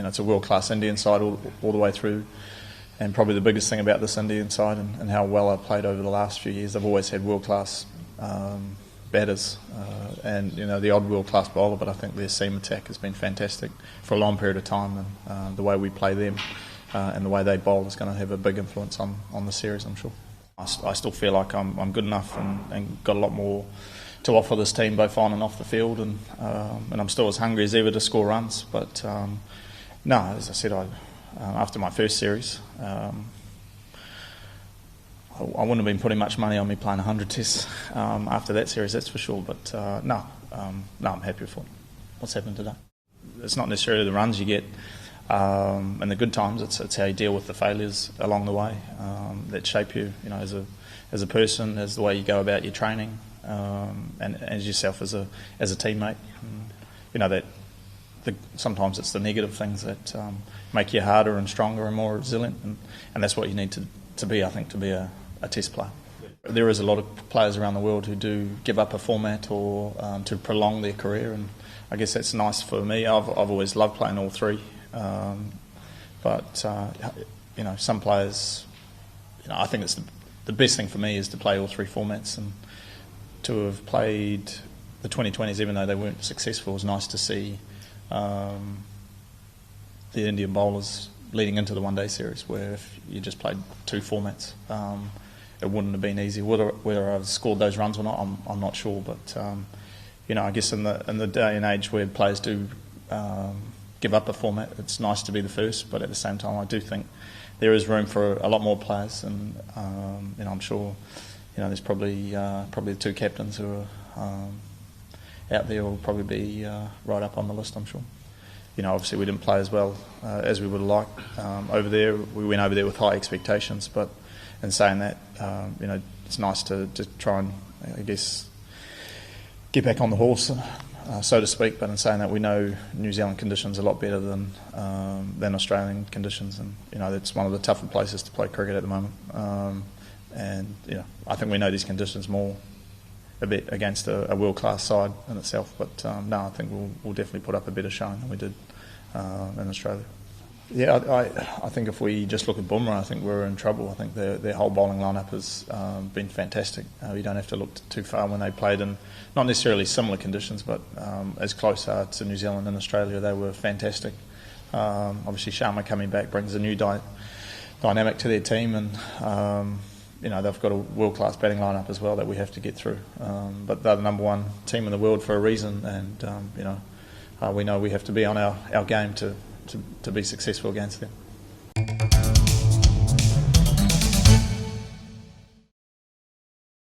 it's a world-class Indian side all the way through. And probably the biggest thing about this Indian side and how well I've played over the last few years, they've always had world-class batters and the odd world-class bowler, but I think their seam attack has been fantastic for a long period of time, and the way we play them and the way they bowl is going to have a big influence on the series, I'm sure. I still feel like I'm good enough and got a lot more to offer this team, both on and off the field, and I'm still as hungry as ever to score runs. But no, as I said, after my first series, I wouldn't have been putting much money on me playing 100 tests after that series, that's for sure. But no, I'm happy with what's happened today. It's not necessarily the runs you get in the good times. It's how you deal with the failures along the way that shape you, as a person, as the way you go about your training, and as yourself as a teammate. And, sometimes it's the negative things that make you harder and stronger and more resilient, and that's what you need to be, I think, to be a test player. There is a lot of players around the world who do give up a format or to prolong their career, and I guess that's nice for me. I've always loved playing all three, but some players, I think it's the best thing for me is to play all three formats, and to have played the 2020s, even though they weren't successful, it was nice to see the Indian bowlers leading into the one-day series, where if you just played two formats, it wouldn't have been easy. Whether I've scored those runs or not, I'm not sure. But I guess in the day and age where players do give up a format, it's nice to be the first. But at the same time, I do think there is room for a lot more players, and I'm sure there's probably the two captains who are out there will probably be right up on the list, I'm sure. Obviously we didn't play as well as we would have liked over there. We went over there with high expectations, but in saying that, it's nice to try and, I guess, get back on the horse, so to speak. But in saying that, we know New Zealand conditions a lot better than Australian conditions, and it's one of the tougher places to play cricket at the moment. And I think we know these conditions more a bit against a world-class side in itself, but no, I think we'll definitely put up a better showing than we did in Australia. Yeah, I think if we just look at Bumrah, I think we're in trouble. I think their whole bowling lineup has been fantastic. You don't have to look too far when they played in not necessarily similar conditions, but as close to New Zealand and Australia, they were fantastic. Obviously, Sharma coming back brings a new dynamic to their team, and they've got a world-class batting lineup as well that we have to get through. But they're the number one team in the world for a reason, and we know we have to be on our game to be successful against them.